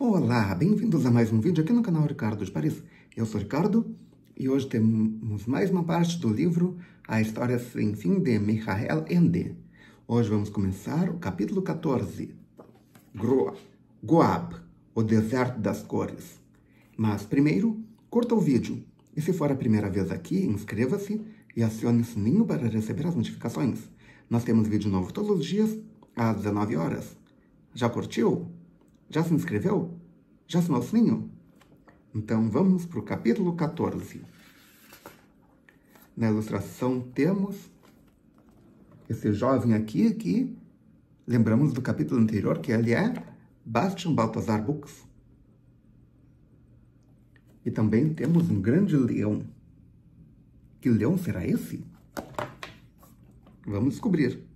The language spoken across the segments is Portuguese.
Olá, bem-vindos a mais um vídeo aqui no canal Ricardo de Paris. Eu sou Ricardo e hoje temos mais uma parte do livro A História Sem Fim de Michael Ende. Hoje vamos começar o capítulo 14, Goab, o Deserto das Cores. Mas primeiro, curta o vídeo e se for a primeira vez aqui, inscreva-se e acione o sininho para receber as notificações. Nós temos vídeo novo todos os dias às 19 horas. Já curtiu? Já se inscreveu? Já assinou o sininho? Então vamos para o capítulo 14. Na ilustração temos esse jovem aqui que lembramos do capítulo anterior que ele é Bastian Balthazar Buchs. E também temos um grande leão. Que leão será esse? Vamos descobrir.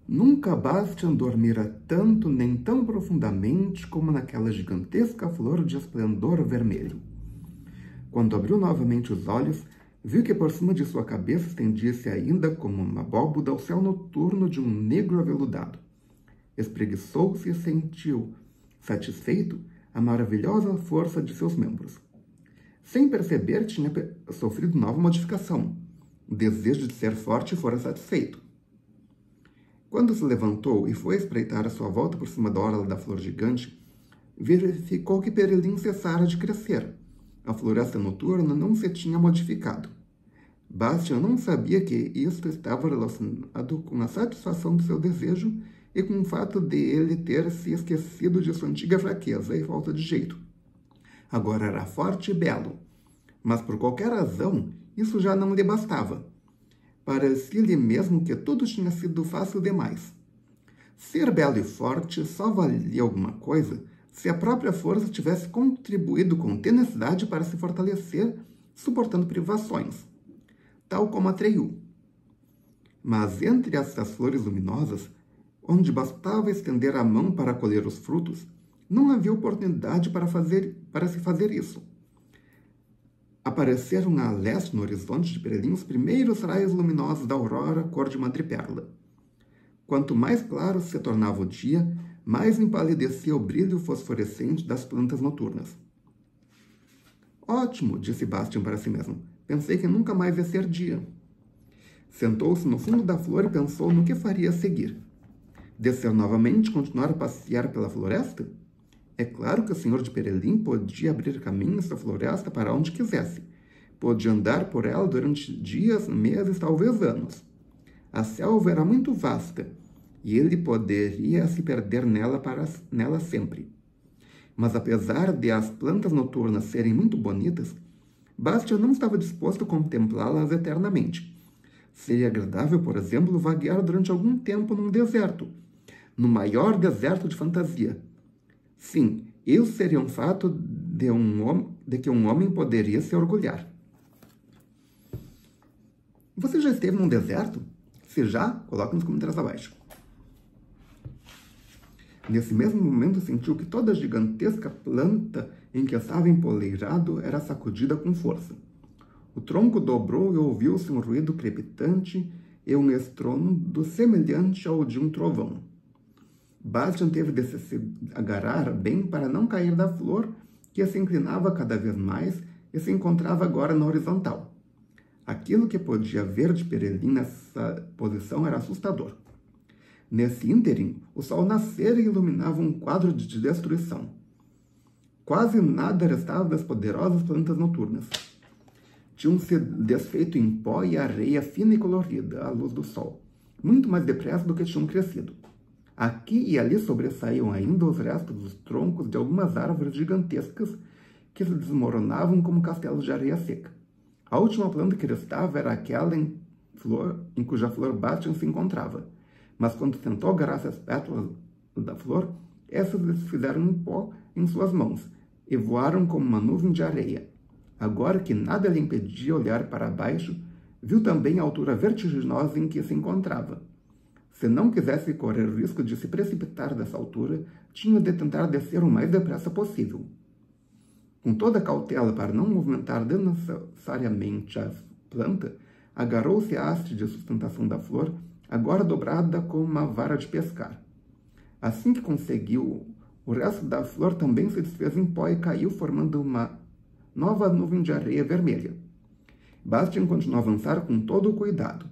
Nunca Bastian dormira tanto nem tão profundamente como naquela gigantesca flor de esplendor vermelho. Quando abriu novamente os olhos, viu que por cima de sua cabeça estendia-se ainda como uma abóboda o céu noturno de um negro aveludado. Espreguiçou-se e sentiu, satisfeito, a maravilhosa força de seus membros. Sem perceber, tinha sofrido nova modificação. O desejo de ser forte fora satisfeito. Quando se levantou e foi espreitar a sua volta por cima da orla da flor gigante, verificou que Perelim cessara de crescer. A floresta noturna não se tinha modificado. Bastian não sabia que isto estava relacionado com a satisfação do seu desejo e com o fato de ele ter se esquecido de sua antiga fraqueza e falta de jeito. Agora era forte e belo, mas por qualquer razão isso já não lhe bastava. Parecia-lhe mesmo que tudo tinha sido fácil demais. Ser belo e forte só valia alguma coisa se a própria força tivesse contribuído com tenacidade para se fortalecer, suportando privações, tal como a Treiu. Mas entre essas flores luminosas, onde bastava estender a mão para colher os frutos, não havia oportunidade para se fazer isso. Apareceram a leste no horizonte de Perelim os primeiros raios luminosos da aurora cor de madreperla. Quanto mais claro se tornava o dia, mais empalidecia o brilho fosforescente das plantas noturnas. Ótimo, disse Bastian para si mesmo. Pensei que nunca mais ia ser dia. Sentou-se no fundo da flor e pensou no que faria a seguir. Descer novamente e continuar a passear pela floresta? É claro que o senhor de Perelim podia abrir caminho nessa floresta para onde quisesse. Podia andar por ela durante dias, meses, talvez anos. A selva era muito vasta, e ele poderia se perder nela sempre. Mas apesar de as plantas noturnas serem muito bonitas, Bastian não estava disposto a contemplá-las eternamente. Seria agradável, por exemplo, vaguear durante algum tempo num deserto, no maior deserto de fantasia. Sim, isso seria um fato de que um homem poderia se orgulhar. Você já esteve num deserto? Se já, coloque nos comentários abaixo. Nesse mesmo momento, sentiu que toda a gigantesca planta em que estava empoleirado era sacudida com força. O tronco dobrou e ouviu-se um ruído crepitante e um estrondo semelhante ao de um trovão. Bastian teve de se agarrar bem para não cair da flor, que se inclinava cada vez mais e se encontrava agora na horizontal. Aquilo que podia ver de Perelim nessa posição era assustador. Nesse ínterim, o sol nascera e iluminava um quadro de destruição. Quase nada restava das poderosas plantas noturnas. Tinham se desfeito em pó e areia fina e colorida à luz do sol, muito mais depressa do que tinham crescido. Aqui e ali sobressaíam ainda os restos dos troncos de algumas árvores gigantescas que se desmoronavam como castelos de areia seca. A última planta que restava era aquela em cuja flor Bastian se encontrava, mas quando tentou agarrar as pétalas da flor, essas se fizeram em pó em suas mãos e voaram como uma nuvem de areia. Agora que nada lhe impedia olhar para baixo, viu também a altura vertiginosa em que se encontrava. Se não quisesse correr o risco de se precipitar dessa altura, tinha de tentar descer o mais depressa possível. Com toda a cautela para não movimentar desnecessariamente a planta, agarrou-se à haste de sustentação da flor, agora dobrada como uma vara de pescar. Assim que conseguiu, o resto da flor também se desfez em pó e caiu, formando uma nova nuvem de areia vermelha. Bastian continuou a avançar com todo o cuidado.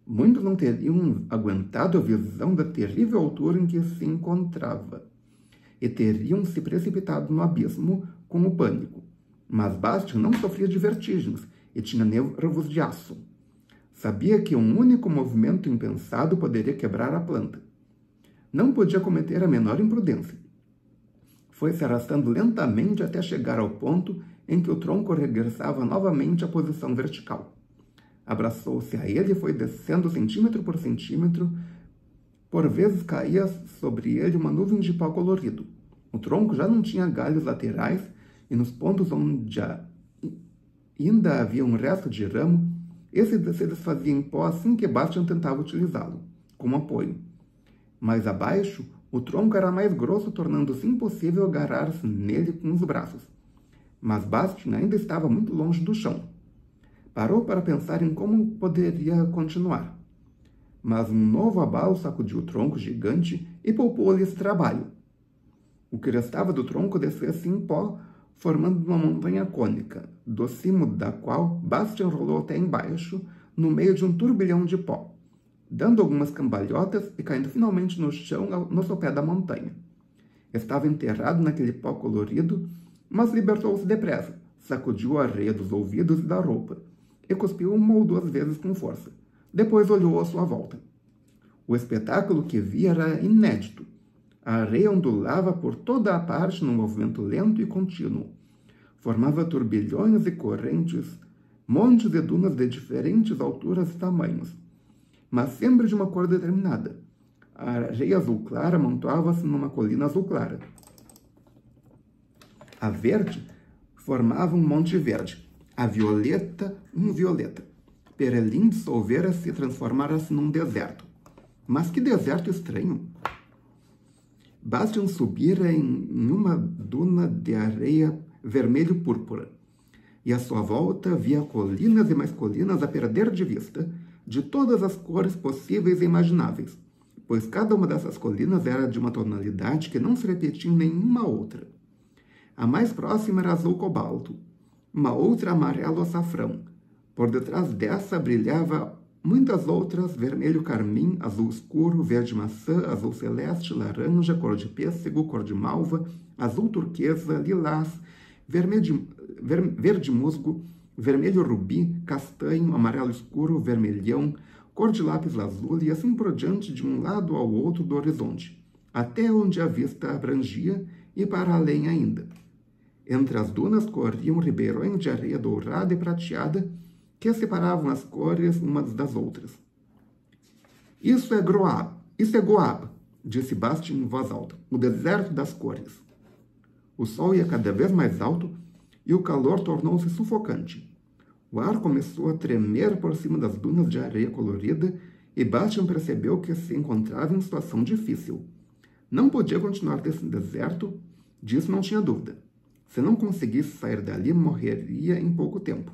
Muitos não teriam aguentado a visão da terrível altura em que se encontrava e teriam se precipitado no abismo com o pânico. Mas Bastian não sofria de vertigens e tinha nervos de aço. Sabia que um único movimento impensado poderia quebrar a planta. Não podia cometer a menor imprudência. Foi se arrastando lentamente até chegar ao ponto em que o tronco regressava novamente à posição vertical. Abraçou-se a ele e foi descendo centímetro por centímetro. Por vezes caía sobre ele uma nuvem de pó colorido. O tronco já não tinha galhos laterais e nos pontos onde ainda havia um resto de ramo, esse se desfazia em pó assim que Bastian tentava utilizá-lo, como apoio. Mais abaixo, o tronco era mais grosso, tornando-se impossível agarrar-se nele com os braços. Mas Bastian ainda estava muito longe do chão. Parou para pensar em como poderia continuar. Mas um novo abalo sacudiu o tronco gigante e poupou-lhe esse trabalho. O que restava do tronco desfez-se em pó, formando uma montanha cônica, do cimo da qual Bastian rolou até embaixo, no meio de um turbilhão de pó, dando algumas cambalhotas e caindo finalmente no chão no sopé da montanha. Estava enterrado naquele pó colorido, mas libertou-se depressa, sacudiu a areia dos ouvidos e da roupa, e cuspiu uma ou duas vezes com força. Depois olhou à sua volta. O espetáculo que via era inédito. A areia ondulava por toda a parte num movimento lento e contínuo. Formava turbilhões e correntes, montes de dunas de diferentes alturas e tamanhos, mas sempre de uma cor determinada. A areia azul clara amontoava-se numa colina azul clara. A verde formava um monte verde. A violeta, um violeta. Perelim dissolvera-se e transformara-se num deserto. Mas que deserto estranho! Bastian subira em uma duna de areia vermelho-púrpura, e à sua volta via colinas e mais colinas a perder de vista, de todas as cores possíveis e imagináveis, pois cada uma dessas colinas era de uma tonalidade que não se repetia em nenhuma outra. A mais próxima era azul cobalto, uma outra amarelo açafrão. Por detrás dessa brilhava muitas outras, vermelho carmim, azul escuro, verde maçã, azul celeste, laranja, cor de pêssego, cor de malva, azul turquesa, lilás, verde musgo, vermelho rubi, castanho, amarelo escuro, vermelhão, cor de lápis lazuli e assim por diante de um lado ao outro do horizonte, até onde a vista abrangia e para além ainda. Entre as dunas corriam ribeirões de areia dourada e prateada, que separavam as cores umas das outras. Isso é Goab, disse Bastian em voz alta, o deserto das cores. O sol ia cada vez mais alto e o calor tornou-se sufocante. O ar começou a tremer por cima das dunas de areia colorida e Bastian percebeu que se encontrava em situação difícil. Não podia continuar nesse deserto, disso não tinha dúvida. Se não conseguisse sair dali, morreria em pouco tempo.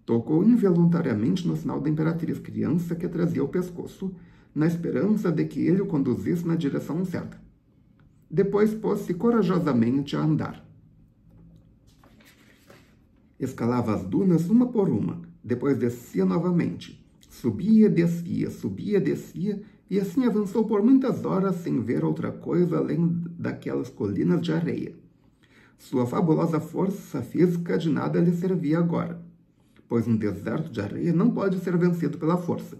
Tocou involuntariamente no sinal da imperatriz criança que trazia ao pescoço, na esperança de que ele o conduzisse na direção certa. Depois pôs-se corajosamente a andar. Escalava as dunas uma por uma, depois descia novamente. Subia, descia, e assim avançou por muitas horas sem ver outra coisa além daquelas colinas de areia. Sua fabulosa força física de nada lhe servia agora, pois um deserto de areia não pode ser vencido pela força.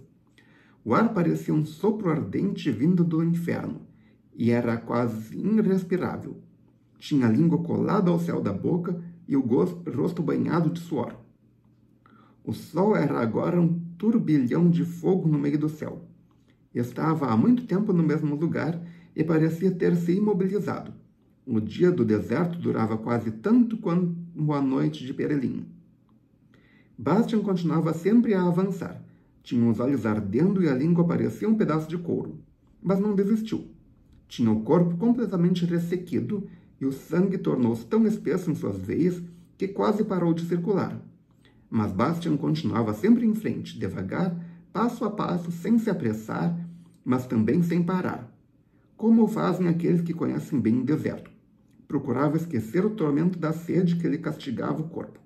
O ar parecia um sopro ardente vindo do inferno, e era quase irrespirável. Tinha a língua colada ao céu da boca e o rosto banhado de suor. O sol era agora um turbilhão de fogo no meio do céu. Estava há muito tempo no mesmo lugar e parecia ter se imobilizado. O dia do deserto durava quase tanto quanto a noite de Perelim. Bastian continuava sempre a avançar. Tinha os olhos ardendo e a língua parecia um pedaço de couro. Mas não desistiu. Tinha o corpo completamente ressequido e o sangue tornou-se tão espesso em suas veias que quase parou de circular. Mas Bastian continuava sempre em frente, devagar, passo a passo, sem se apressar, mas também sem parar. como fazem aqueles que conhecem bem o deserto. Procurava esquecer o tormento da sede que lhe castigava o corpo.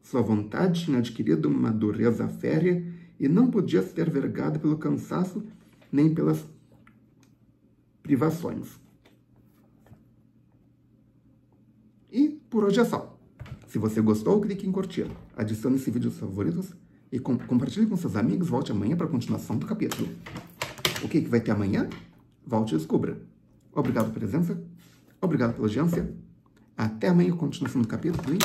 Sua vontade tinha adquirido uma dureza férrea e não podia ser vergada pelo cansaço nem pelas privações. E por hoje é só. Se você gostou, clique em curtir, adicione esse vídeo aos favoritos e compartilhe com seus amigos. Volte amanhã para a continuação do capítulo. O que vai ter amanhã? Volte e descubra. Obrigado pela presença, obrigado pela audiência. Até amanhã, continuação do capítulo.